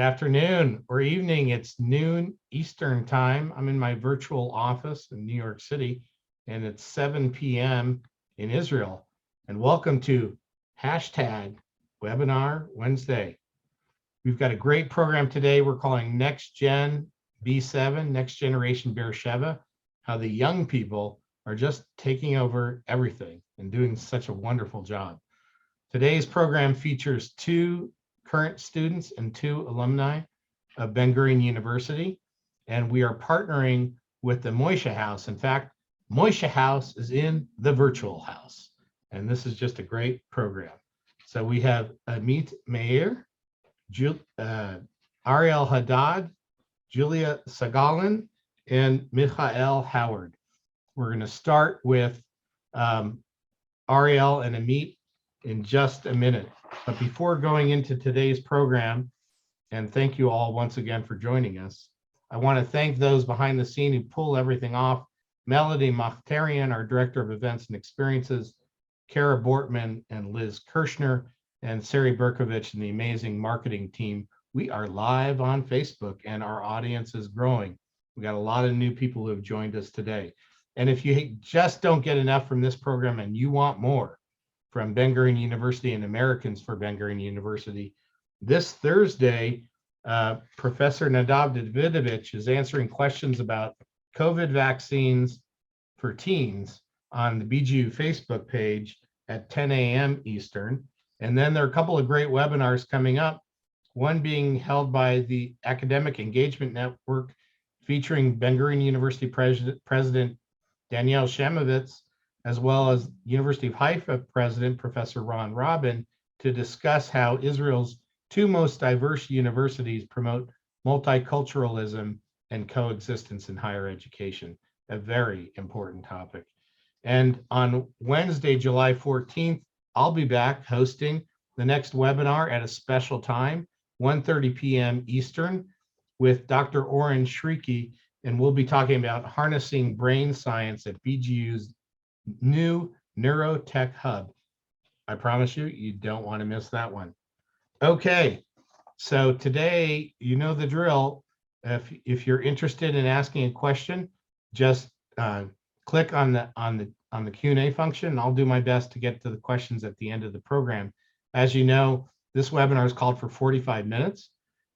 afternoon or evening. It's noon Eastern time. I'm in my virtual office in New York City, and it's 7 p.m. in Israel. And welcome to hashtag Webinar Wednesday. We've got a great program today. We're calling Next Gen B7, Next Generation Beer-Sheva, how the young people are just taking over everything and doing such a wonderful job. Today's program features 2 current students and 2 alumni of Ben-Gurion University, and we are partnering with the Moishe House. In fact, Moishe House is in the virtual house, and this is just a great program. So we have Amit Meir, Ariel Hadad, Julia Sagalin, and Michael Howard. We're going to start with Ariel and Amit in just a minute. But before going into today's program, and thank you all once again for joining us, I want to thank those behind the scene who pull everything off. Melody Makhtarian, our Director of Events and Experiences, Kara Bortman and Liz Kirshner, and Sari Berkovich and the amazing marketing team. We are live on Facebook and our audience is growing. We got a lot of new people who have joined us today. And if you just don't get enough from this program and you want more from Ben-Gurion University and Americans for Ben-Gurion University, this Thursday, Professor Nadav Davidovich is answering questions about COVID vaccines for teens on the BGU Facebook page at 10 a.m. Eastern. And then there are a couple of great webinars coming up, one being held by the Academic Engagement Network featuring Ben-Gurion University President Danielle Shemovitz, as well as University of Haifa President Professor Ron Robin, to discuss how Israel's 2 most diverse universities promote multiculturalism and coexistence in higher education, a very important topic. And on Wednesday, July 14th, I'll be back hosting the next webinar at a special time, 1:30 p.m. Eastern, with Dr. Oren Shriki, and we'll be talking about harnessing brain science at BGU's new Neurotech Hub. I promise you, you don't want to miss that one. Okay, so today, you know the drill. If you're interested in asking a question, just click on the Q&A function, and I'll do my best to get to the questions at the end of the program. As you know, this webinar is called for 45 minutes,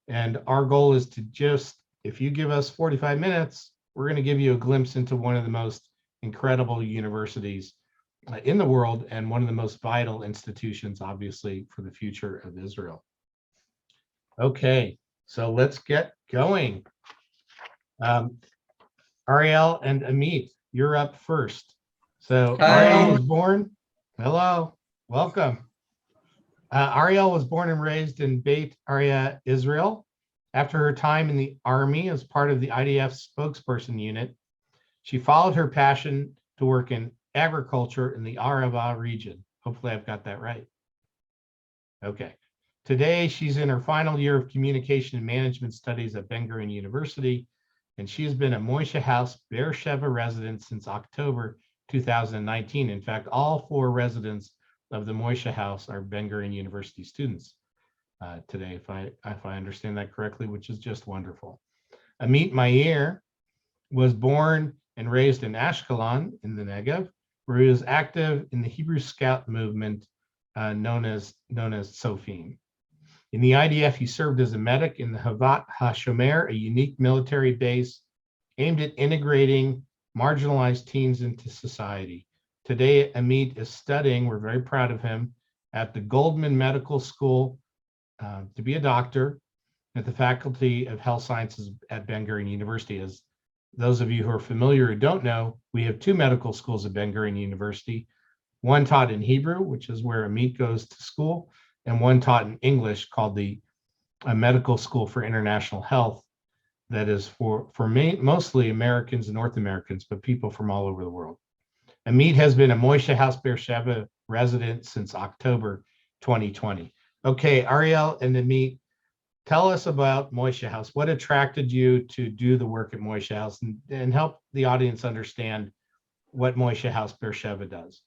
and our goal is to just, if you give us 45 minutes, we're going to give you a glimpse into one of the most incredible universities in the world and one of the most vital institutions, obviously, for the future of Israel. Okay, so let's get going. Ariel and Amit, you're up first. So Ariel was born, hello, welcome. Ariel was born and raised in Beit Arya, Israel. After her time in the Army as part of the IDF spokesperson unit, she followed her passion to work in agriculture in the Arava region. Hopefully I've got that right. Okay. Today, she's in her final year of communication and management studies at Ben-Gurion University, and she's been a Moishe House Beer-Sheva resident since October 2019. In fact, all 4 residents of the Moishe House are Ben-Gurion University students today, if I understand that correctly, which is just wonderful. Amit Meir was born and raised in Ashkelon in the Negev, where he was active in the Hebrew Scout movement known as Sofim. In the IDF, he served as a medic in the Havat HaShomer, a unique military base aimed at integrating marginalized teens into society. Today, Amit is studying, we're very proud of him, at the Goldman Medical School to be a doctor at the Faculty of Health Sciences at Ben-Gurion University. As those of you who are familiar or don't know, we have 2 medical schools at Ben-Gurion University, one taught in Hebrew, which is where Amit goes to school, and one taught in English called the Medical School for International Health, that is for mostly Americans and North Americans, but people from all over the world. Amit has been a Moishe House Beer-Sheva resident since October 2020. Okay, Ariel and Amit, tell us about Moishe House. What attracted you to do the work at Moishe House, and help the audience understand what Moishe House Beer-Sheva does?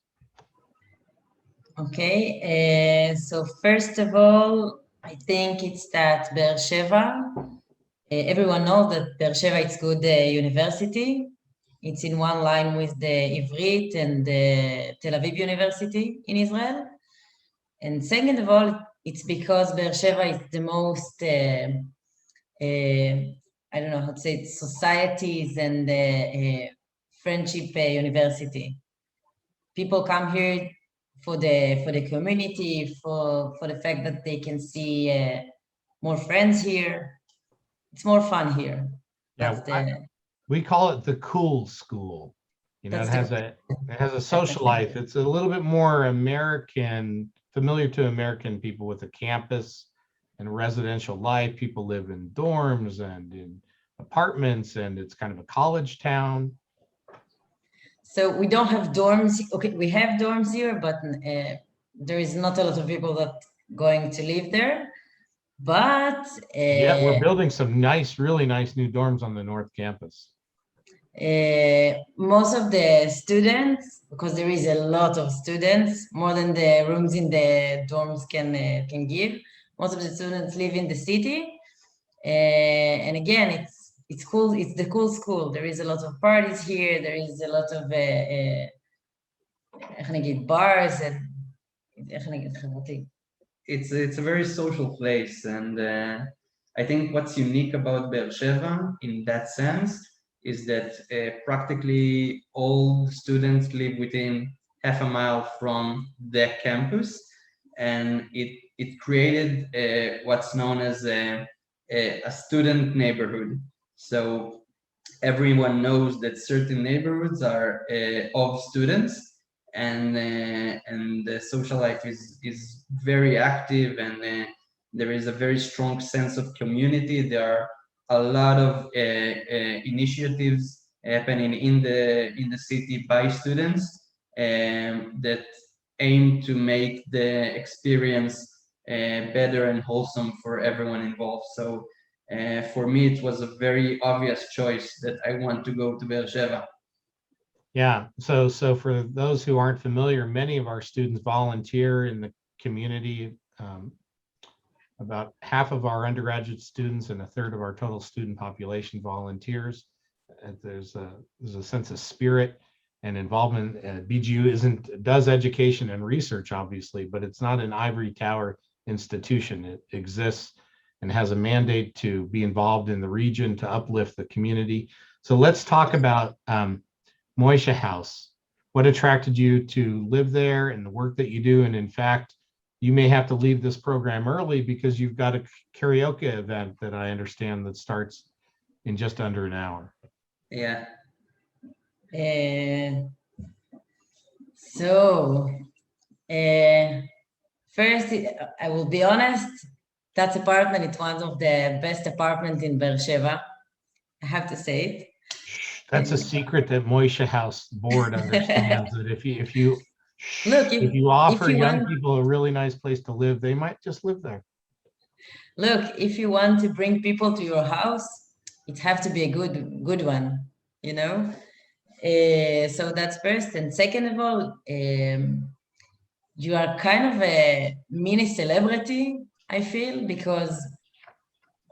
Okay, so first of all, I think it's that Beer-Sheva. Everyone knows that Beer-Sheva is good university. It's in one line with the Ivrit and the Tel Aviv University in Israel. And second of all, it's because Beer-Sheva is the most, I don't know how to say it, societies and friendship university. People come here for the community, for the fact that they can see more friends here. It's more fun here. Yeah, That's the we call it the cool school. You know, that's the it has a social life. It's a little bit more American, familiar to American people, with a campus and residential life. People live in dorms and in apartments, and it's kind of a college town. So we don't have dorms. Okay, we have dorms here, but there is not a lot of people that going to live there. But Yeah, we're building some nice, really nice new dorms on the North Campus. most of the students, because there is a lot of students, more than the rooms in the dorms can give. Most of the students live in the city, and again, it's cool. It's the cool school. There is a lot of parties here. There is a lot of איך נגיד, bars and איך נגיד חברתי. It's a very social place, and I think what's unique about Beersheva in that sense is that practically all the students live within half a mile from the campus, and it created what's known as a student neighborhood. So everyone knows that certain neighborhoods are of students, and the social life is very active, and there is a very strong sense of community. There are a lot of initiatives happening in the city by students that aim to make the experience better and wholesome for everyone involved. So for me, it was a very obvious choice that I want to go to Beersheva. Yeah, so for those who aren't familiar, many of our students volunteer in the community. About half of our undergraduate students and a third of our total student population volunteers. There's a sense of spirit and involvement. BGU does education and research, obviously, but it's not an ivory tower institution. It exists and has a mandate to be involved in the region, to uplift the community. So let's talk about Moishe House. What attracted you to live there and the work that you do? And in fact, you may have to leave this program early because you've got a karaoke event that I understand that starts in just under an hour. Yeah. So first, I will be honest, that apartment is one of the best apartments in Beersheva. I have to say it. That's a secret that Moishe House board understands, that if you offer young people a really nice place to live, they might just live there. Look, if you want to bring people to your house, it has to be a good one, you know? So that's first. And second of all, you are kind of a mini celebrity, I feel, because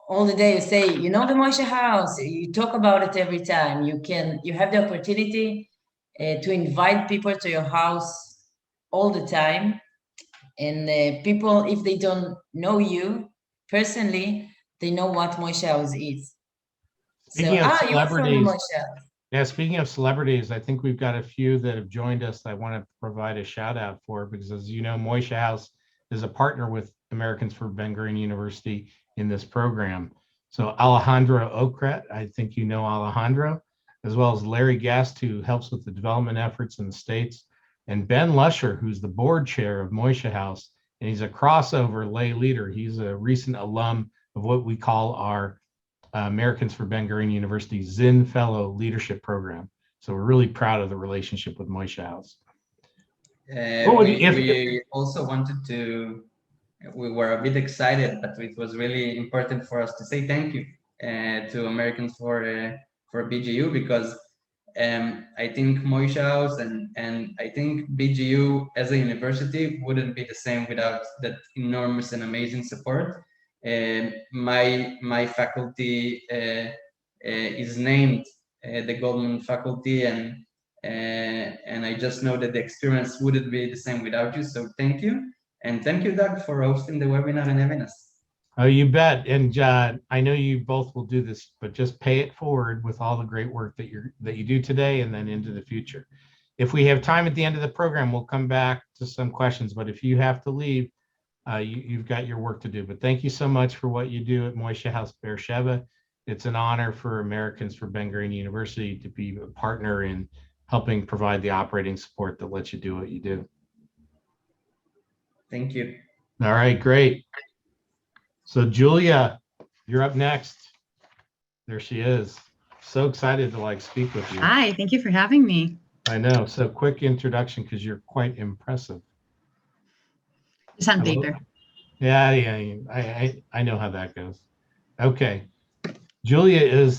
all the day you say, you know, the Moishe House, you talk about it every time. You have the opportunity to invite people to your house all the time. And people, if they don't know you personally, they know what Moishe House is. Speaking of celebrities, yeah, speaking of celebrities, I think we've got a few that have joined us that I want to provide a shout out for, because as you know, Moishe House is a partner with Americans for Ben-Gurion University in this program. So Alejandro Okret, I think you know Alejandro, as well as Larry Gast, who helps with the development efforts in the States, and Ben Lusher, who's the board chair of Moishe House, and he's a crossover lay leader. He's a recent alum of what we call our Americans for Ben-Gurion University Zinn Fellow Leadership Program. So we're really proud of the relationship with Moishe House. We also wanted to, we were a bit excited, but it was really important for us to say thank you to Americans for BGU, because I think Moishe House and I think BGU as a university wouldn't be the same without that enormous and amazing support. My faculty is named the Goldman faculty, and I just know that the experience wouldn't be the same without you. So thank you, and thank you, Doug, for hosting the webinar and having us. Oh, you bet. And I know you both will do this, but just pay it forward with all the great work that you do today and then into the future. If we have time at the end of the program, we'll come back to some questions. But if you have to leave, you've got your work to do. But thank you so much for what you do at Moishe House Beer-Sheva. It's an honor for Americans for Ben-Gurion University to be a partner in helping provide the operating support that lets you do what you do. Thank you. All right, great. So Julia, you're up next. There she is. So excited to speak with you. Hi, thank you for having me. I know. So quick introduction because you're quite impressive. Just on paper. Yeah, I know how that goes. Okay. Julia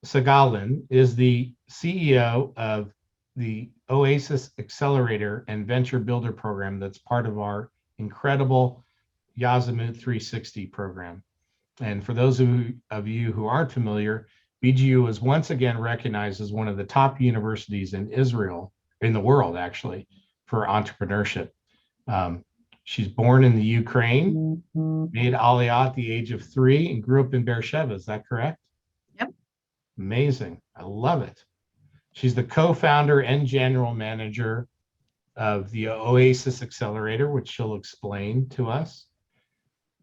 Sagalin is the CEO of the Oasis Accelerator and Venture Builder program that's part of our incredible Yazamut 360 program. And for those of you who aren't familiar, BGU is once again recognized as one of the top universities in Israel, in the world actually, for entrepreneurship. She's born in the Ukraine, made Aliyah at the age of 3, and grew up in Beersheva. Is that correct? Yep. Amazing. I love it. She's the co-founder and general manager of the Oasis Accelerator, which she'll explain to us,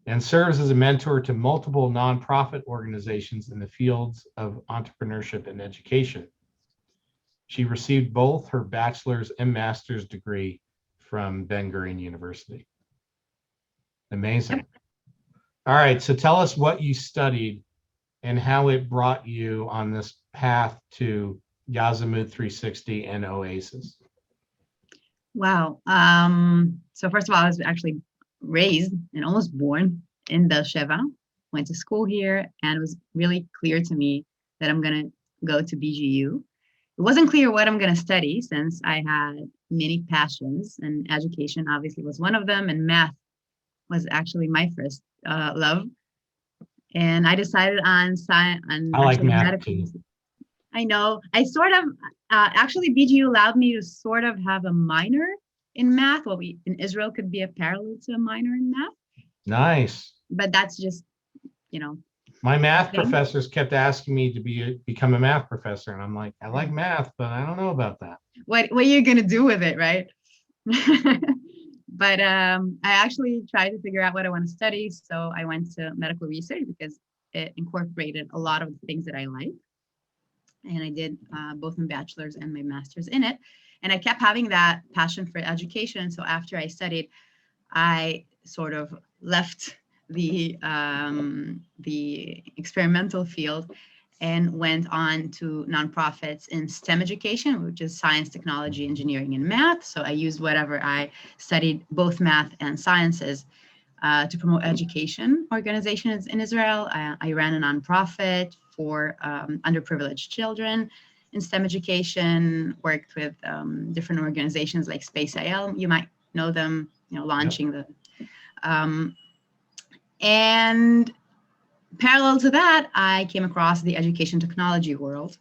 and serves as a mentor to multiple nonprofit organizations in the fields of entrepreneurship and education. She received both her bachelor's and master's degree from Ben-Gurion University. Amazing. All right, so tell us what you studied and how it brought you on this path to Yazamut 360 and Oasis. Wow. So first of all, I was actually raised and almost born in Beersheva, went to school here, and it was really clear to me that I'm going to go to BGU. It wasn't clear what I'm going to study since I had many passions, and education obviously was one of them, and math was actually my first love. And I decided on science. I like math too. I know. I sort of, actually BGU allowed me to sort of have a minor in math. What we in Israel could be a parallel to a minor in math. Nice. But that's just, my math professors kept asking me to become a math professor. And I'm like, I like math, but I don't know about that. What are you going to do with it, right? But I actually tried to figure out what I want to study. So I went to medical research because it incorporated a lot of the things that I like. And I did both my bachelor's and my master's in it. And I kept having that passion for education. So after I studied, I sort of left the experimental field and went on to nonprofits in STEM education, which is science, technology, engineering, and math. So I used whatever I studied, both math and sciences, to promote education organizations in Israel. I ran a nonprofit for underprivileged children in STEM education, worked with different organizations like Space IL. You might know them, launching the, and parallel to that, I came across the education technology world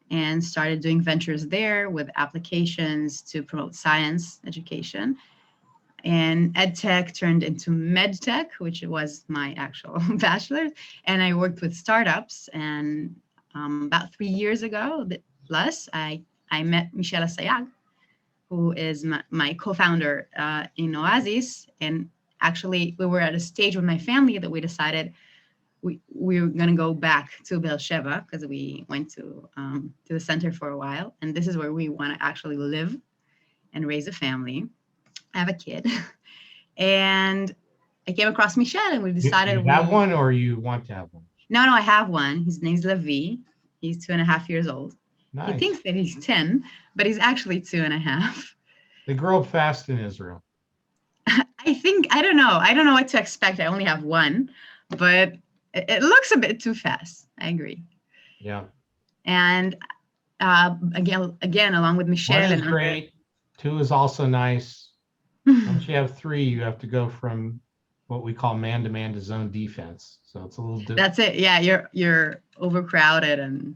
and started doing ventures there with applications to promote science education. And EdTech turned into MedTech, which was my actual bachelor's. And I worked with startups. And about 3 years ago, a bit less, I met Moishe House, who is my co-founder in Oazis. And actually, we were at a stage with my family that we decided we were going to go back to Beer-Sheva because we went to the center for a while. And this is where we want to actually live and raise a family. I have a kid. And I came across Michelle and we decided— You have one or you want to have one? No, I have one. His name's Levi. He's 2.5 years old. Nice. He thinks that he's 10, but he's actually 2.5. They grow up fast in Israel. I don't know what to expect. I only have one, but it looks a bit too fast. I agree. Yeah. And again, along with Michelle. One is great. 2 is also nice. Once you have 3, you have to go from what we call man-to-man to zone defense. So it's a little different. That's it. Yeah, you're overcrowded and.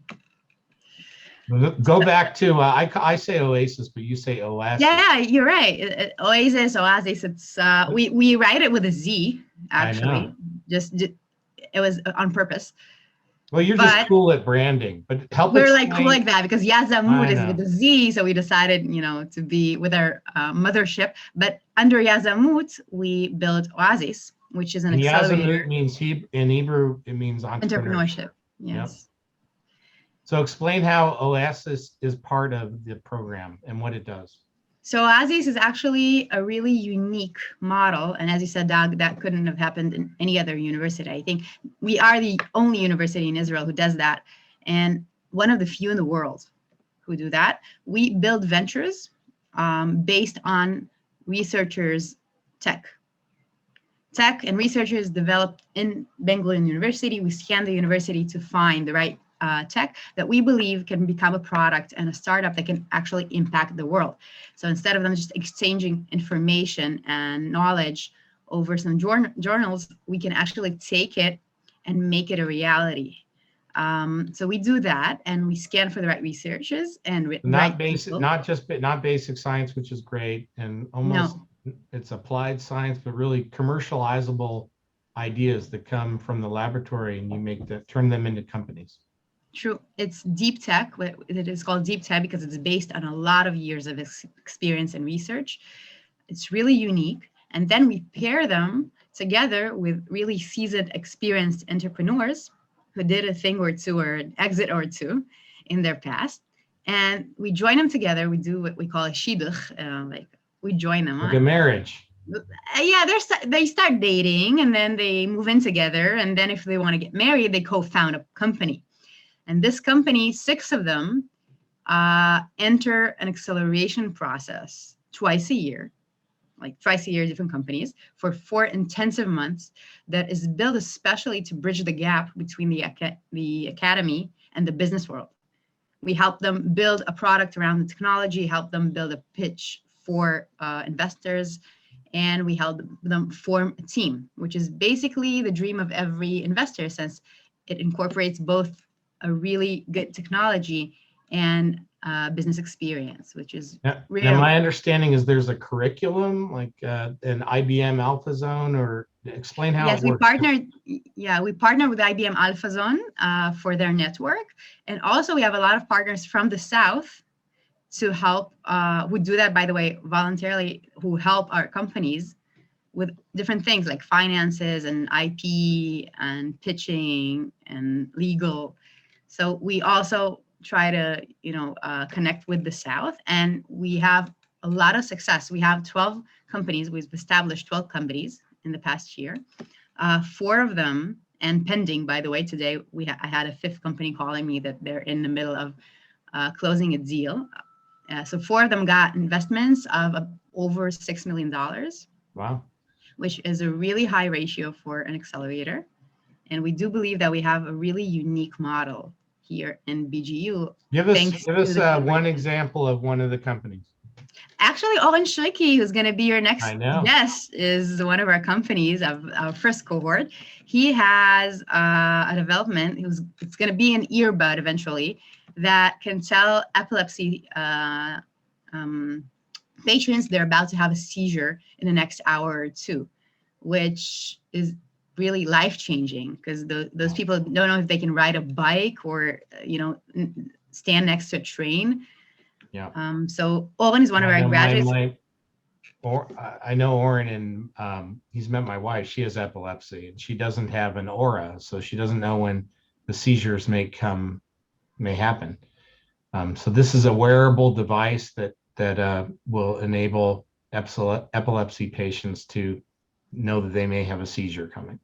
Go back to I say Oasis, but you say Oasis. Yeah, you're right. Oasis, Oasis. It's we write it with a Z actually. I know. Just it was on purpose. Well, you're just cool at branding, but we're like cool like that because Yazamut is know. with a Z, so we decided, to be with our mothership. But under Yazamut, we built Oazis, which is an accelerator. Yazamut means in Hebrew, it means entrepreneurship. Yes. Yep. So explain how Oasis is part of the program and what it does. So Oazis is actually a really unique model. And as you said, Doug, that couldn't have happened in any other university. I think we are the only university in Israel who does that. And one of the few in the world who do that. We build ventures based on researchers' tech. Tech and researchers developed in Ben-Gurion University. We scan the university to find the right tech that we believe can become a product and a startup that can actually impact the world. So instead of them just exchanging information and knowledge over some journals, we can actually take it and make it a reality. So we do that, and we scan for the right researchers and not basic science, which is great, and almost it's applied science, but really commercializable ideas that come from the laboratory, and you turn them into companies. True. It's deep tech. It is called deep tech because it's based on a lot of years of experience and research. It's really unique. And then we pair them together with really seasoned, experienced entrepreneurs who did a thing or two or an exit or two in their past. And we join them together. We do what we call a shidduch. We join them. Like a marriage. Yeah, they start dating and then they move in together. And then if they want to get married, they co-found a company. And this company, 6 of them, enter an acceleration process twice a year, different companies, for 4 intensive months that is built especially to bridge the gap between the academy and the business world. We help them build a product around the technology, help them build a pitch for investors, and we help them form a team, which is basically the dream of every investor, since it incorporates both a really good technology and business experience, which is really. Now, my understanding is there's a curriculum like an IBM Alpha Zone, or explain how it works. We partner with IBM Alpha Zone for their network, and also we have a lot of partners from the South to help. Who do that, by the way, voluntarily, who help our companies with different things like finances and IP and pitching and legal. So we also try to, connect with the South, and we have a lot of success. We have 12 companies. We've established 12 companies in the past year. 4 of them, and pending, by the way, today I had a 5th company calling me that they're in the middle of closing a deal. So 4 of them got investments of over $6 million. Wow. Which is a really high ratio for an accelerator. And we do believe that we have a really unique model here in BGU. Give us one example of one of the companies. Actually, Oren Shoiki, who's going to be your next guest, is one of our companies of our Frisco Award. He has a development. It's going to be an earbud eventually that can tell epilepsy patrons they're about to have a seizure in the next hour or two, which is really life-changing because those people don't know if they can ride a bike or stand next to a train. Yeah. So Oren is one of our graduates. I know Oren, and he's met my wife. She has epilepsy, and she doesn't have an aura, so she doesn't know when the seizures may happen. So this is a wearable device that will enable epilepsy patients to know that they may have a seizure coming.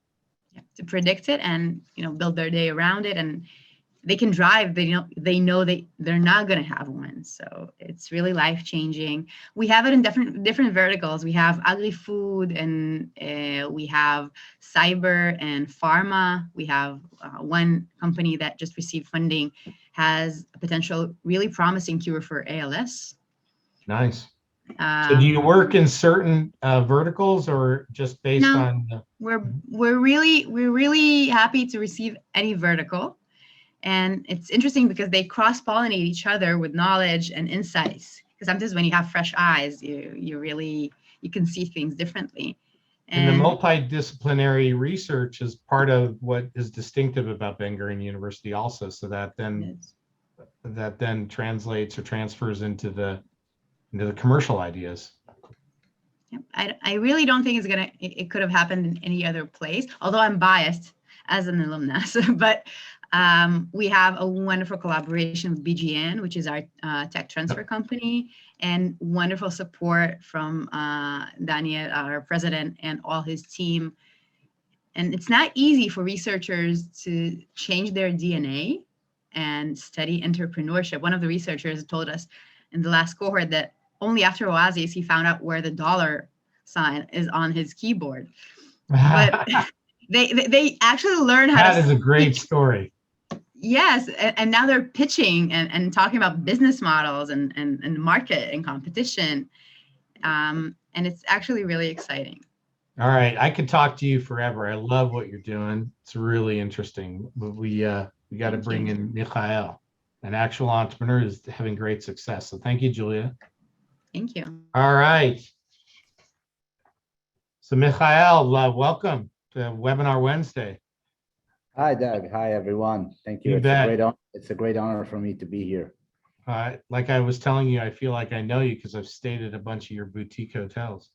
Yeah, to predict it and build their day around it, and they can drive. They know they're not going to have one, so it's really life changing. We have it in different verticals. We have agri-food, and we have cyber and pharma. We have one company that just received funding has a potential really promising cure for ALS. Nice. So do you work in certain verticals or just based No. on? We're really happy to receive any vertical. And it's interesting because they cross-pollinate each other with knowledge and insights. Because sometimes when you have fresh eyes, you can see things differently. And the multidisciplinary research is part of what is distinctive about Ben-Gurion University also. So that then translates or transfers into the commercial ideas. I really don't think it could have happened in any other place, although I'm biased as an alumnus, but we have a wonderful collaboration with BGN, which is our tech transfer company, and wonderful support from Daniel, our president, and all his team. And it's not easy for researchers to change their DNA and study entrepreneurship. One of the researchers told us in the last cohort that only after Oazis he found out where the dollar sign is on his keyboard. But they actually learn how to. That is a great story. Yes, and now they're pitching and talking about business models and market and competition, and it's actually really exciting. All right, I could talk to you forever. I love what you're doing. It's really interesting. But we got to bring in Michael, an actual entrepreneur who's having great success. So thank you, Julia. Thank you. All right. So Michael, welcome to Webinar Wednesday. Hi, Doug. Hi, everyone. Thank you. It's a great honor for me to be here. Like I was telling you, I feel like I know you because I've stayed at a bunch of your boutique hotels.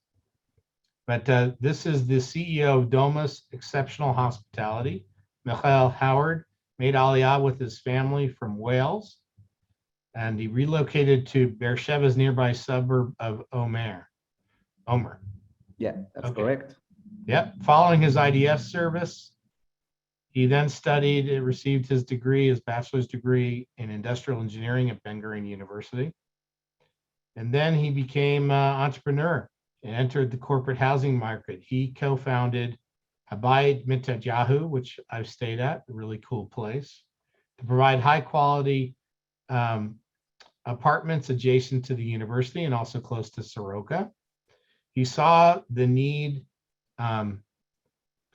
But this is the CEO of Domus Exceptional Hospitality. Michael Howard made Aliyah with his family from Wales, and he relocated to Beersheva's nearby suburb of Omer. Yeah, that's correct. Yep. Following his IDF service, he then received his bachelor's degree in industrial engineering at Ben-Gurion University. And then he became an entrepreneur and entered the corporate housing market. He co-founded Habayit Mitayahu, which I've stayed at, a really cool place, to provide high quality apartments adjacent to the university and also close to Soroka. He saw the need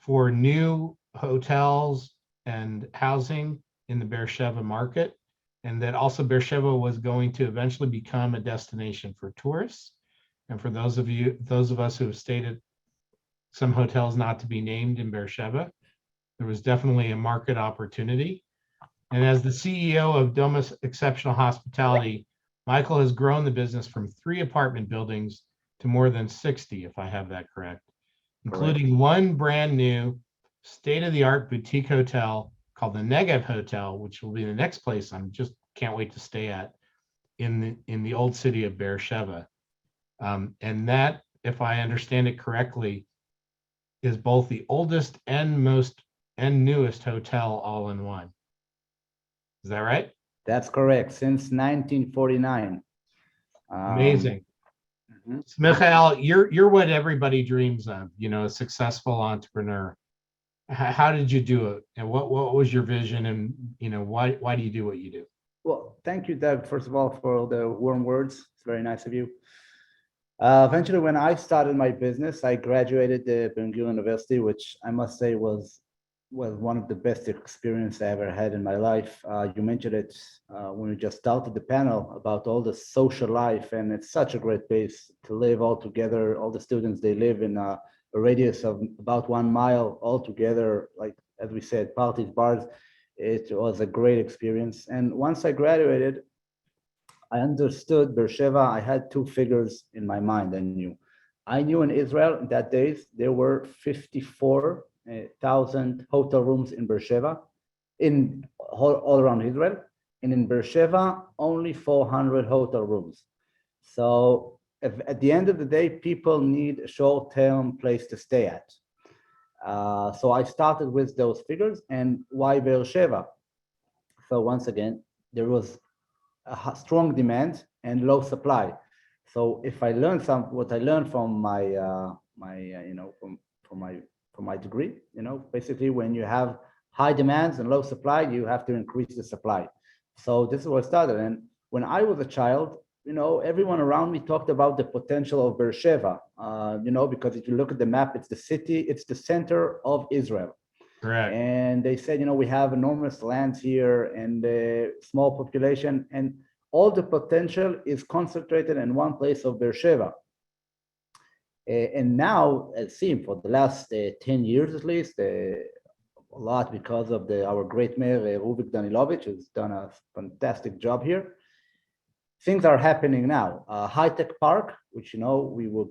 for new hotels and housing in the Beer-Sheva market, and that also Beer-Sheva was going to eventually become a destination for tourists. And for those of us who have stayed at some hotels not to be named in Beer-Sheva, there was definitely a market opportunity. And as the CEO of Domus Exceptional Hospitality, Michael has grown the business from 3 apartment buildings to more than 60, if I have that correct, including one brand new state-of-the-art boutique hotel called the Negev Hotel, which will be the next place I'm just can't wait to stay at in the old city of Beer-Sheva. And that, if I understand it correctly, is both the oldest and newest hotel all in one. Is that right? That's correct. Since 1949. Amazing. So Michael, you're what everybody dreams of, a successful entrepreneur. How did you do it? And what was your vision? And, why do you do what you do? Well, thank you, Doug, first of all, for the warm words. It's very nice of you. Eventually, when I started my business, I graduated the Ben-Gurion University, which I must say was one of the best experiences I ever had in my life. You mentioned it when we just started the panel about all the social life, and it's such a great place to live all together. All the students, they live in a radius of about 1 mile all together, like, as we said, parties, bars. It was a great experience. And once I graduated, I understood Beer-Sheva. I had 2 figures in my mind. I knew in Israel in that days, there were 54,000 hotel rooms in Beer-Sheva, in all around Israel. And in Beer-Sheva, only 400 hotel rooms. So at the end of the day, people need a short-term place to stay at. So I started with those figures. And why Beer-Sheva? So once again, there was a strong demand and low supply. So if I learned what I learned from my from my degree, basically when you have high demands and low supply, you have to increase the supply. So this is where it started. And when I was a child, everyone around me talked about the potential of Beersheva, because if you look at the map, it's the city, it's the center of Israel. Correct. And they said, we have enormous lands here and a small population, and all the potential is concentrated in one place of Beersheva. And now, it seems for the last 10 years at least, a lot because of our great mayor, Ruvik Danilovich, who's done a fantastic job here. Things are happening now. High-tech park, which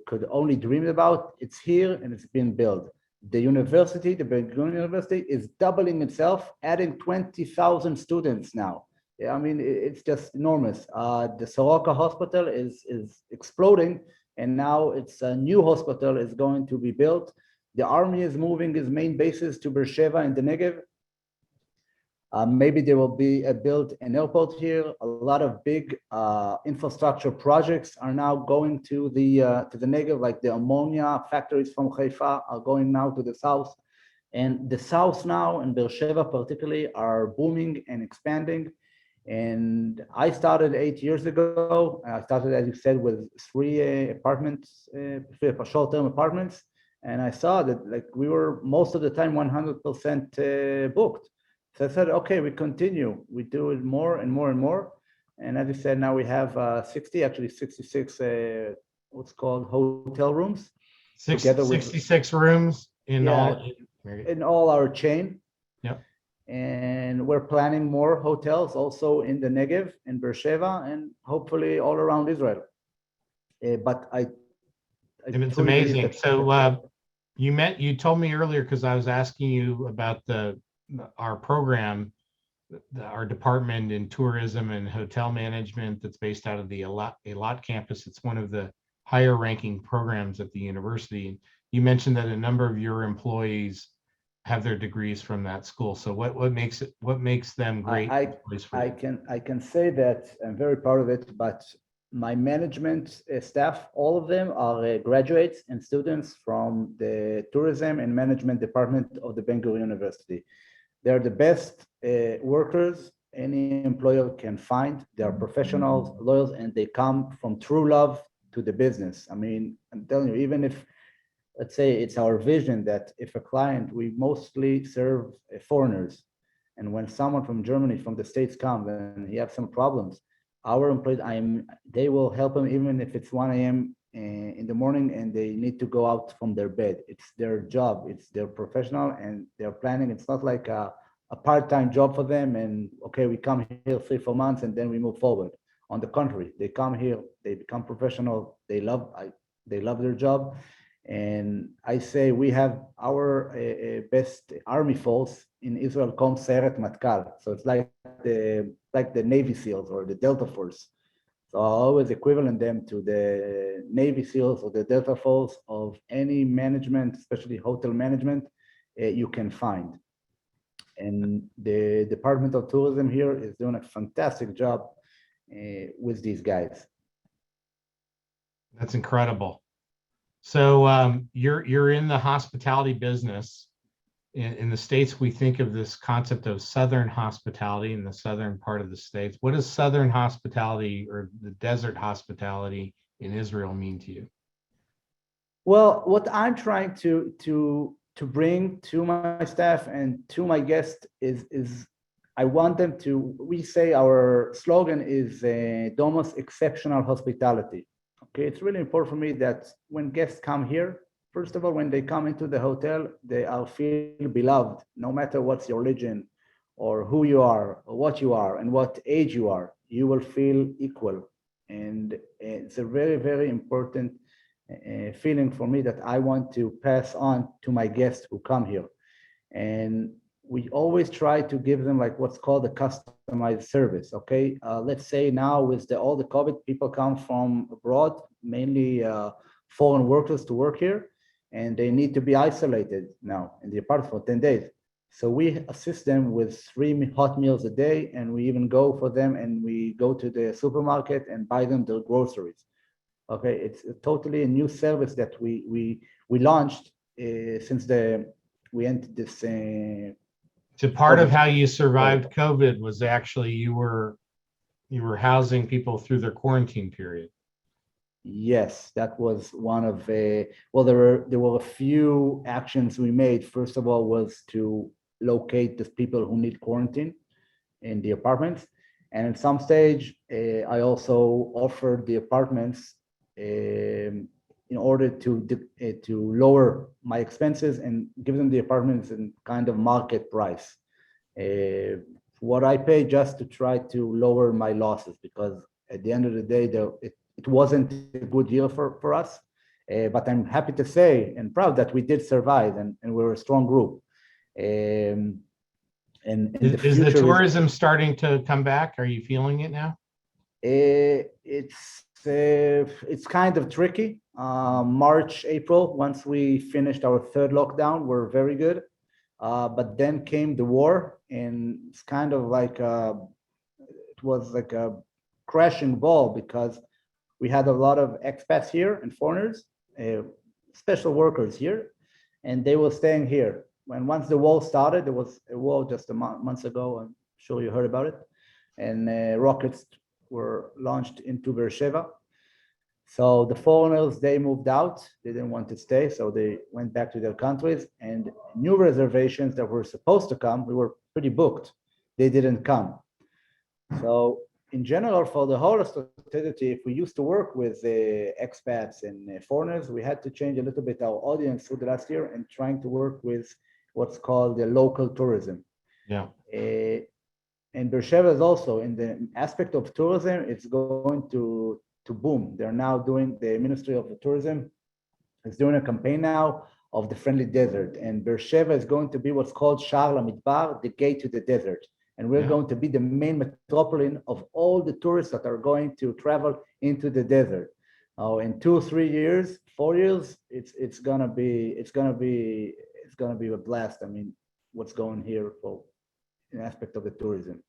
could only dream about, it's here and it's been built. The university, the Ben-Gurion University, is doubling itself, adding 20,000 students now. I mean, it's just enormous. The Soroka Hospital is exploding, and now it's a new hospital is going to be built. The army is moving its main bases to Beer-Sheva in the Negev. Maybe there will be built an airport here. A lot of big infrastructure projects are now going to the Negev, like the ammonia factories from Haifa are going now to the south. And the south now, and Beer-Sheva particularly, are booming and expanding. And I started 8 years ago. I started, as you said, with three apartments, short-term apartments. And I saw that we were most of the time 100% booked. So I said, okay, we continue. We do it more and more and more. And as I said, now we have 66, what's called hotel rooms. 66 rooms in all our chain. Yep. And we're planning more hotels also in the Negev, in Beer-Sheva, and hopefully all around Israel. But and it's amazing. So you told me earlier, because I was asking you about our program, our department in tourism and hotel management that's based out of the Eilat campus. It's one of the higher ranking programs at the university. You mentioned that a number of your employees have their degrees from that school. So what makes them great employees for you? I can say that I'm very proud of it, but my management staff, all of them are graduates and students from the tourism and management department of the Ben-Gurion University. They're the best workers any employer can find. They are professionals, loyal, and they come from true love to the business. I mean, I'm telling you, even if, let's say it's our vision that if a client, we mostly serve foreigners. And when someone from Germany, from the States comes and he has some problems, our employees, they will help them even if it's 1 a.m. in the morning and they need to go out from their bed. It's their job, it's their professional, and they're planning. It's not like a part-time job for them and okay, we come here 3-4 months and then we move forward. On the contrary, they come here, they become professional, they love their job. And I say we have our best army force in Israel called Sayeret Matkal. So it's like the Navy SEALs or the Delta Force. So I always equivalent them to the Navy SEALs or the Delta Force of any management, especially hotel management, you can find. And the Department of Tourism here is doing a fantastic job with these guys. That's incredible. So you're in the hospitality business. In the States, we think of this concept of Southern hospitality in the southern part of the States. What does Southern hospitality or the desert hospitality in Israel mean to you? Well, what I'm trying to bring to my staff and to my guests is I want them to, we say our slogan is Domus exceptional hospitality. Okay, it's really important for me that when guests come here, first of all, when they come into the hotel, they are feel beloved, no matter what's your religion or who you are or what you are and what age you are, you will feel equal. And it's a very, very important feeling for me that I want to pass on to my guests who come here. And we always try to give them like what's called a customized service. Okay, let's say now with all the COVID, people come from abroad, mainly foreign workers to work here, and they need to be isolated now in the apartment for 10 days. So we assist them with 3 hot meals a day, and we even go for them and we go to the supermarket and buy them their groceries. Okay, it's totally a new service that we launched since we entered this So part of how you survived COVID was actually you were housing people through their quarantine period. Yes, that was one of well, there were a few actions we made. First of all, was to locate the people who need quarantine in the apartments, and at some stage, I also offered the apartments in order to lower my expenses and give them the apartments in kind of market price. What I pay just to try to lower my losses, because at the end of the day, it wasn't a good year for us, but I'm happy to say and proud that we did survive, and we're a strong group. And Is the tourism starting to come back? Are you feeling it now? It's kind of tricky. March, April, once we finished our third lockdown, were very good. But then came the war, and it's kind of like it was like a crashing ball, because we had a lot of expats here and foreigners, special workers here, and they were staying here. When once the war started, there was a war just a month ago. I'm sure you heard about it, and rockets were launched into Beer-Sheva. So the foreigners, they moved out. They didn't want to stay, so they went back to their countries. And new reservations that were supposed to come, we were pretty booked. They didn't come. So in general, for the whole strategy, if we used to work with expats and foreigners, we had to change a little bit our audience through the last year and trying to work with what's called the local tourism. Yeah. And Beer-Sheva is also in the aspect of tourism, it's going to boom. They're now doing, the Ministry of Tourism is doing a campaign now of the friendly desert. And Beer-Sheva is going to be what's called Sha'ar LaMidbar, the gate to the desert. And we're going to be the main metropolitan of all the tourists that are going to travel into the desert. In 2, 3 years, 4 years, it's gonna be a blast. I mean, what's going here for an aspect of the tourism.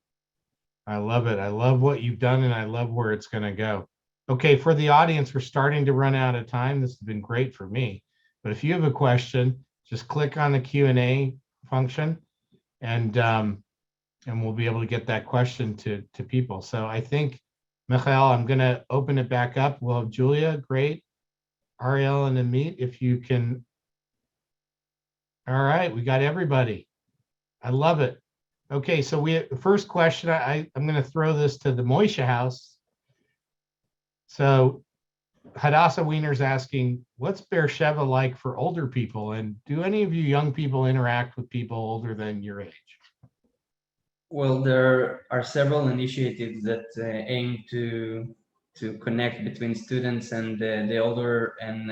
I love it. I love what you've done, and I love where it's going to go. Okay, for the audience, we're starting to run out of time. This has been great for me. But if you have a question, just click on the Q&A function, and we'll be able to get that question to people. So I think, Michael, I'm going to open it back up. We'll have Julia, great. Ariel and Amit, if you can. All right, we got everybody. I love it. Okay, so the first question, I'm going to throw this to the Moishe House. So Hadassah Wiener's asking, what's Beer-Sheva like for older people? And do any of you young people interact with people older than your age? Well, there are several initiatives that aim to connect between students and the older and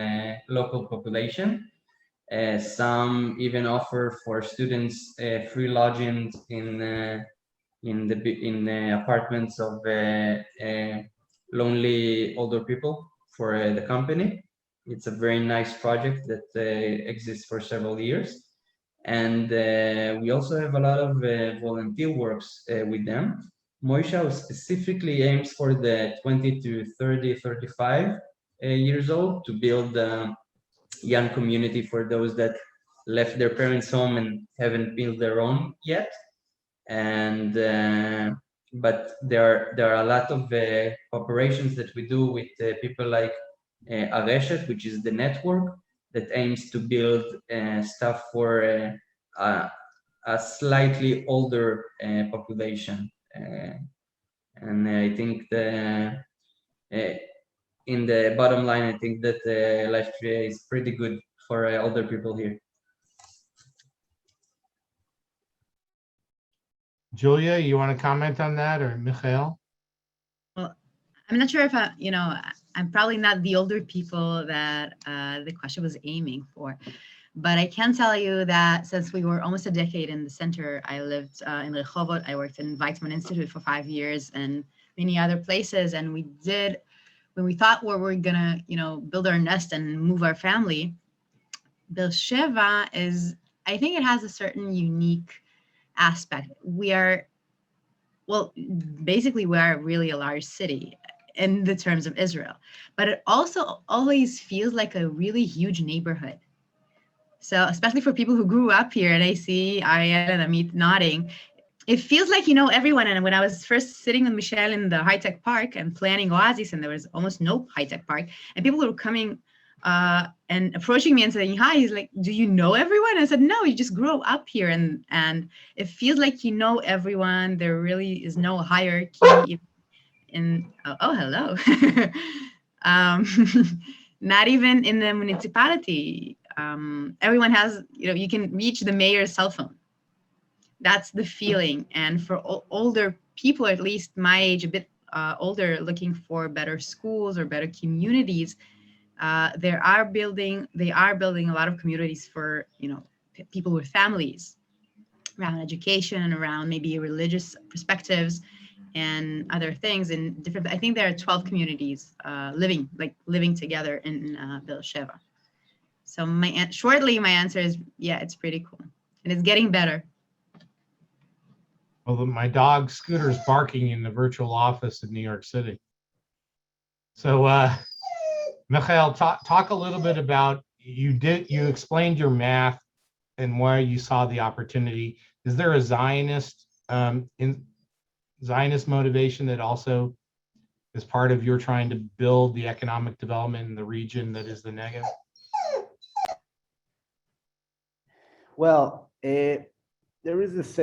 local population. Some even offer for students free lodging in the apartments of lonely older people for the company. It's a very nice project that exists for several years. And we also have a lot of volunteer works with them. Moishe House specifically aims for the 20 to 30, 35 years old to build a young community for those that left their parents' home and haven't built their own yet. And but there are a lot of operations that we do with people like Areshet, which is the network that aims to build stuff for a slightly older population. And I think in the bottom line, I think that Life Tree is pretty good for older people here. Julia, you want to comment on that, or Michael? Well, I'm not sure if I'm probably not the older people that the question was aiming for, but I can tell you that since we were almost a decade in the center, I lived in Rehovot. I worked in Weizmann Institute for 5 years and many other places. And we did, when we thought we were gonna, build our nest and move our family, Beer-Sheva is, I think it has a certain unique aspect. We are, well, basically we are really a large city in the terms of Israel, but it also always feels like a really huge neighborhood. So especially for people who grew up here, and I see Ariel and Amit nodding, it feels like you know everyone. And when I was first sitting with Michelle in the high-tech park and planning Oasis, and there was almost no high-tech park, and people were coming and approaching me and saying, hi, he's like, do you know everyone? I said, no, you just grew up here. And it feels like you know everyone. There really is no hierarchy in, oh hello. Not even in the municipality. Everyone has, you know, you can reach the mayor's cell phone. That's the feeling. And for older people, at least my age, a bit older, looking for better schools or better communities, they are building a lot of communities for, you know, people with families around education, around maybe religious perspectives and other things. And different, I think there are 12 communities living together in Beer-Sheva. So shortly, my answer is, yeah, it's pretty cool. And it's getting better. Well, my dog Scooter's barking in the virtual office in New York City. So, Michael, talk a little bit about, you explained your math and why you saw the opportunity. Is there a Zionist motivation that also is part of your trying to build the economic development in the region that is the Negev? Well, there is this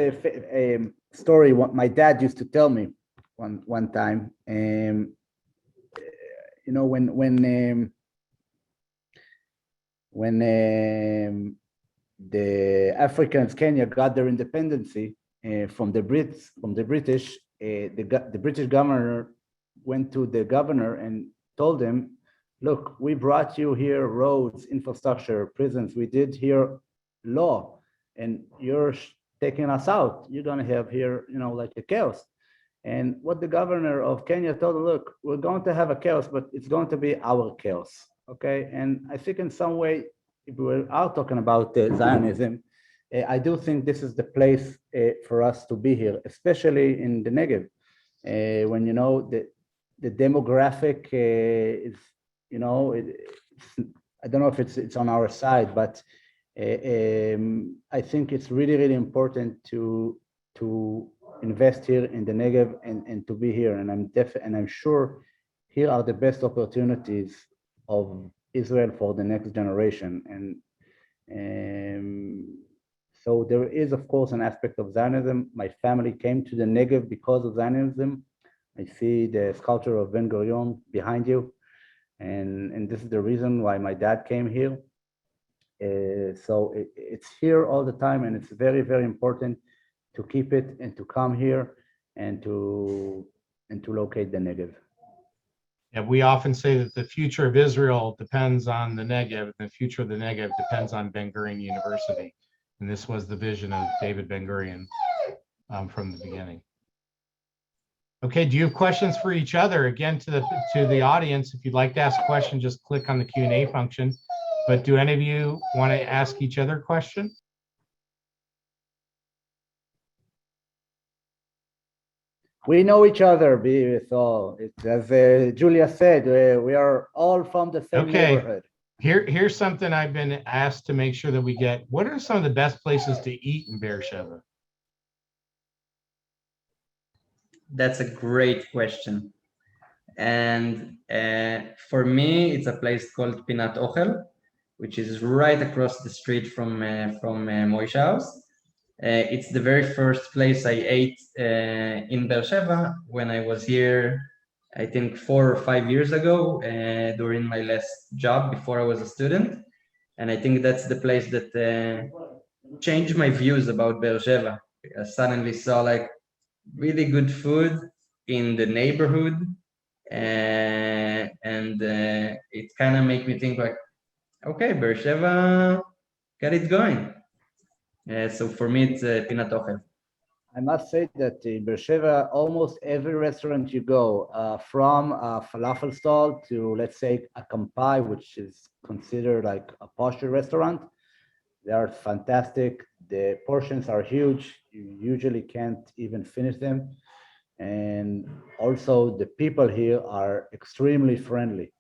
story what my dad used to tell me one time. You know, when the Africans, Kenya, got their independency from the British, the British governor went to the governor and told him, look, we brought you here roads, infrastructure, prisons, we did here law, and you're taking us out. You're going to have here, you know, like a chaos. And what the governor of Kenya told him, look, we're going to have a chaos, but it's going to be our chaos, okay? And I think in some way, if we are talking about Zionism, I do think this is the place for us to be here, especially in the Negev, when, you know, the demographic is, you know, I don't know if it's on our side, but I think it's really, really important to invest here in the Negev and to be here. And I'm sure here are the best opportunities of Israel for the next generation. And so there is, of course, an aspect of Zionism. My family came to the Negev because of Zionism. I see the sculpture of Ben-Gurion behind you. And this is the reason why my dad came here. So it's here all the time, and it's very, very important to keep it and to come here and to locate the Negev. Yeah, we often say that the future of Israel depends on the Negev, and the future of the Negev depends on Ben-Gurion University. And this was the vision of David Ben-Gurion from the beginning. Okay, do you have questions for each other? Again, to the audience, if you'd like to ask a question, just click on the Q&A function. But do any of you want to ask each other a question? We know each other, so as Julia said, we are all from the same neighborhood. Here's something I've been asked to make sure that we get. What are some of the best places to eat in Beer-Sheva? That's a great question. And for me, it's a place called Pinat Ochel, which is right across the street from Moishe House. It's the very first place I ate in Beersheva when I was here, I think 4 or 5 years ago, during my last job before I was a student. And I think that's the place that changed my views about Beersheva. I suddenly saw like really good food in the neighborhood, and it kind of made me think like, okay, Beersheva got it going. So for me, it's Pinat Ochel. I must say that in Beersheva, almost every restaurant you go, from a falafel stall to, let's say, a kampai, which is considered like a posh restaurant, they are fantastic. The portions are huge. You usually can't even finish them. And also the people here are extremely friendly.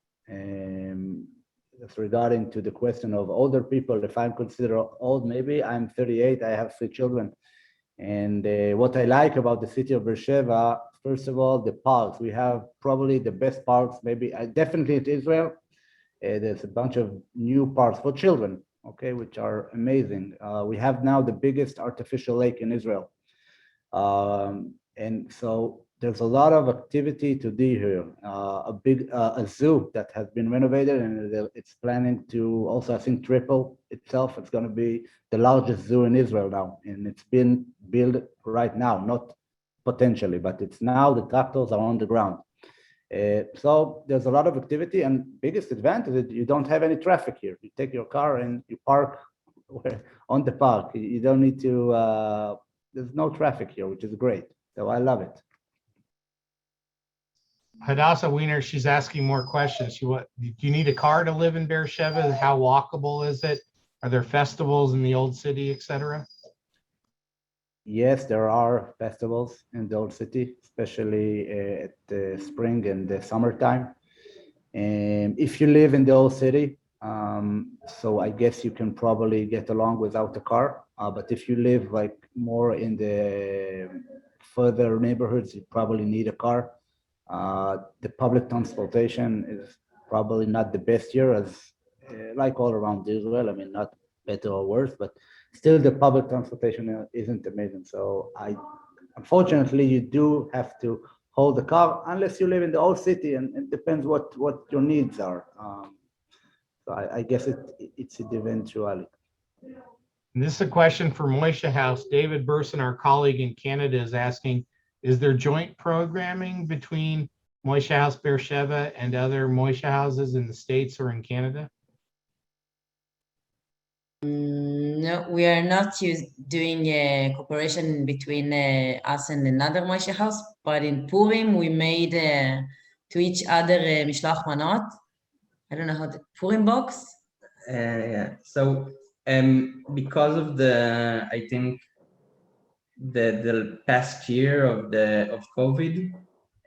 That's regarding to the question of older people. If I'm considered old, maybe I'm 38, I have 3 children. And what I like about the city of Beersheva, first of all, the parks. We have probably the best parks, maybe definitely in Israel. There's a bunch of new parks for children, okay, which are amazing. We have now the biggest artificial lake in Israel. And so there's a lot of activity to do here. A zoo that has been renovated, and it's planning to also, I think, triple itself. It's going to be the largest zoo in Israel now, and it's been built right now, not potentially, but it's now. The tractors are on the ground. So there's a lot of activity, and biggest advantage is you don't have any traffic here. You take your car and you park on the park. You don't need to. There's no traffic here, which is great. So I love it. Hadassah Wiener, she's asking more questions. Do you need a car to live in Beersheva? How walkable is it? Are there festivals in the old city, etc.? Yes, there are festivals in the old city, especially at the spring and the summertime. And if you live in the old city, so I guess you can probably get along without a car. But if you live like more in the further neighborhoods, you probably need a car. The public transportation is probably not the best here, as like all around Israel. I mean, not better or worse, but still the public transportation isn't amazing. So unfortunately, you do have to hold the car unless you live in the old city, and it depends what your needs are. So I guess it's an eventuality. And this is a question for Moishe House. David Burson, our colleague in Canada, is asking, is there joint programming between Moishe House Beersheva and other Moishe houses in the States or in Canada? No, we are not doing a cooperation between us and another Moishe House, but in Purim we made to each other mishloach manot. I don't know how the Purim box. Yeah. So because of I think the past year of COVID,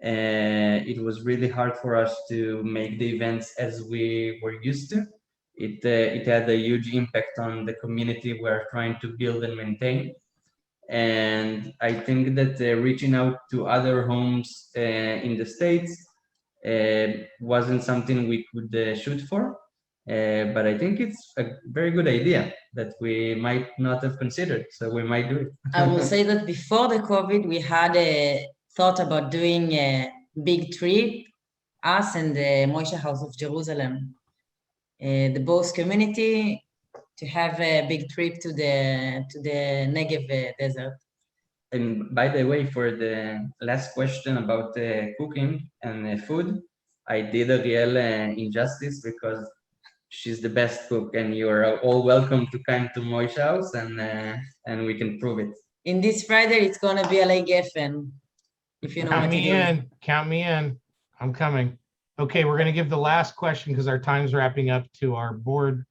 it was really hard for us to make the events as we were used to. It had a huge impact on the community we're trying to build and maintain. And I think that reaching out to other homes in the States wasn't something we could shoot for. But I think it's a very good idea that we might not have considered, so we might do it. I will say that before the COVID, we had a thought about doing a big trip, us and the Moishe House of Jerusalem, the both community, to have a big trip to the Negev desert. And by the way, for the last question about cooking and food, I did Ariel injustice because she's the best cook, and you are all welcome to come to Moishe House, and we can prove it. In this Friday, it's gonna be a Geffen, if you know Count what me it is. in. Count me in. I'm coming. Okay, we're going to give the last question because our time's wrapping up to our board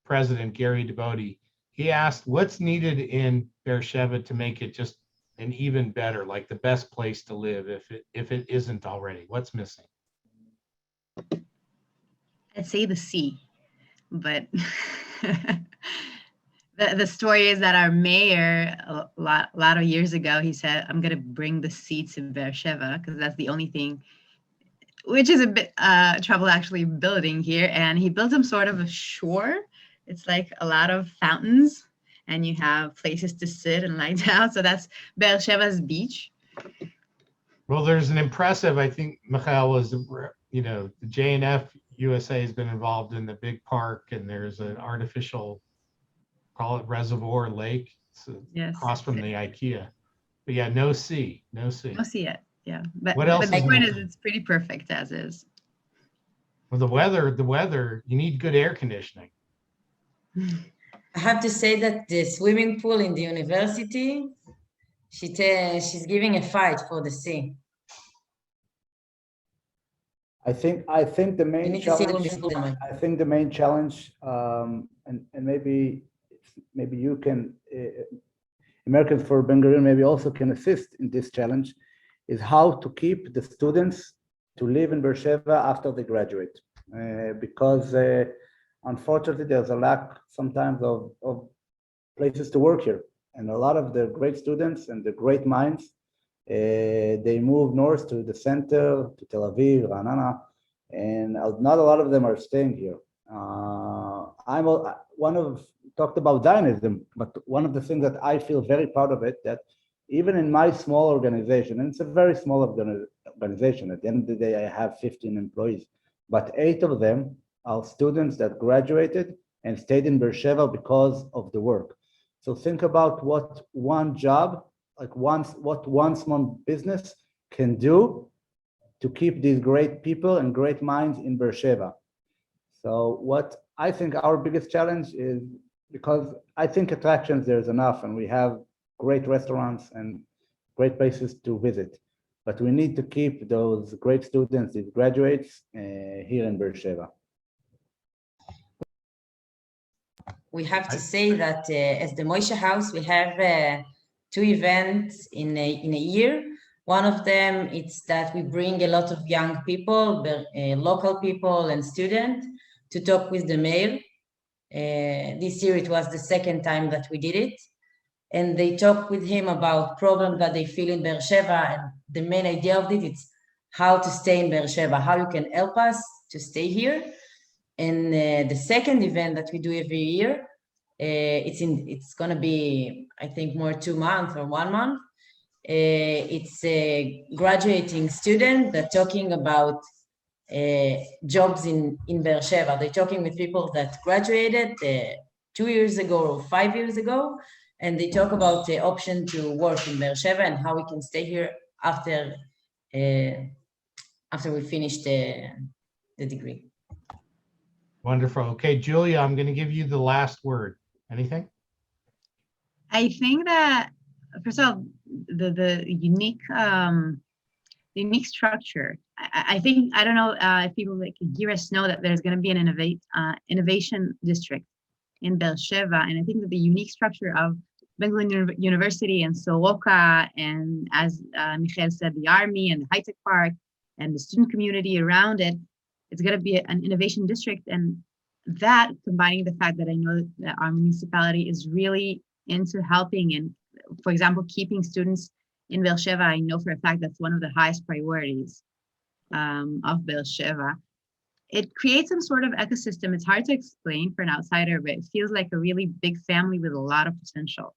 president, Gary Debody. He asked, what's needed in Beersheva to make it just an even better, like the best place to live if it isn't already? What's missing? I'd say the sea, but the story is that our mayor, a lot of years ago, he said, I'm going to bring the sea to Beersheva because that's the only thing, which is a bit trouble actually building here. And he built some sort of a shore. It's like a lot of fountains, and you have places to sit and lie down. So that's Beersheva's beach. Well, there's an impressive, I think Michael was, the JNF USA has been involved in the big park, and there's an artificial, call it reservoir lake, Yes. across from the IKEA. But yeah, no sea. No sea yet. Yeah. But What else the is point is missing? it's pretty perfect as is. Well, the weather, you need good air conditioning. I have to say that the swimming pool in the university, she's giving a fight for the sea. I think the You main need to see it challenge. before the I think the main challenge, and maybe you can, Americans for Ben-Gurion maybe also can assist in this challenge, is how to keep the students to live in Beersheva after they graduate, because unfortunately, there's a lack sometimes of places to work here. And a lot of the great students and the great minds, they move north to the center, to Tel Aviv, Ra'anana, and not a lot of them are staying here. I'm talked about dynamism, but one of the things that I feel very proud of it, that even in my small organization, and it's a very small organization, at the end of the day, I have 15 employees, but 8 of them are students that graduated and stayed in Beersheva because of the work. So think about what one job, what one small business can do to keep these great people and great minds in Beersheva. So what I think our biggest challenge is, because I think attractions there's enough, and we have great restaurants and great places to visit, but we need to keep those great students, these graduates here in Beersheva. We have to say that as the Moishe House, we have 2 events in a year. One of them is that we bring a lot of young people, local people and students, to talk with the mayor. This year it was the 2nd time that we did it. And they talk with him about problems that they feel in Beersheva. And the main idea of it is how to stay in Beersheva, how you can help us to stay here. And the 2nd event that we do every year, it's going to be, I think, more 2 months or 1 month. It's a graduating student that talking about jobs in Beersheva. They're talking with people that graduated 2 years ago or 5 years ago, and they talk about the option to work in Beersheva and how we can stay here after we finish the degree. Wonderful. Okay, Julia, I'm going to give you the last word. Anything? I think that, first of all, the unique structure. I think, I don't know if people like hear us know that there's going to be an innovation district in Beersheva, and I think that the unique structure of Ben-Gurion University and Soroka, and as Michael said, the Army and the high-tech park and the student community around it, it's going to be an innovation district. And that, combining the fact that I know that our municipality is really into helping and, for example, keeping students in Beersheva, I know for a fact that's one of the highest priorities of Beersheva. It creates some sort of ecosystem. It's hard to explain for an outsider, but it feels like a really big family with a lot of potential.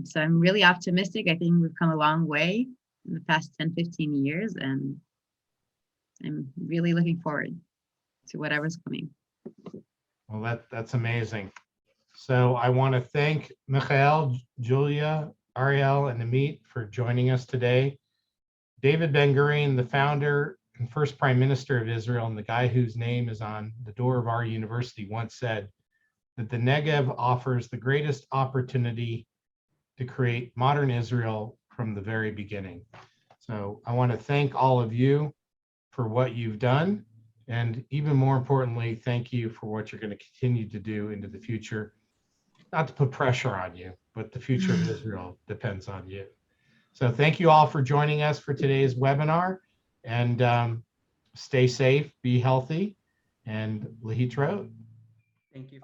So I'm really optimistic. I think we've come a long way in the past 10, 15 years, and I'm really looking forward to whatever's coming. Well, that's amazing. So I want to thank Michael, Julia, Ariel, and Amit for joining us today. David Ben-Gurion, the founder and first prime minister of Israel, and the guy whose name is on the door of our university, once said that the Negev offers the greatest opportunity to create modern Israel from the very beginning. So I want to thank all of you for what you've done, and even more importantly, thank you for what you're going to continue to do into the future. Not to put pressure on you, but the future of Israel depends on you. So thank you all for joining us for today's webinar, and stay safe, be healthy, and Lahit Road. Thank you.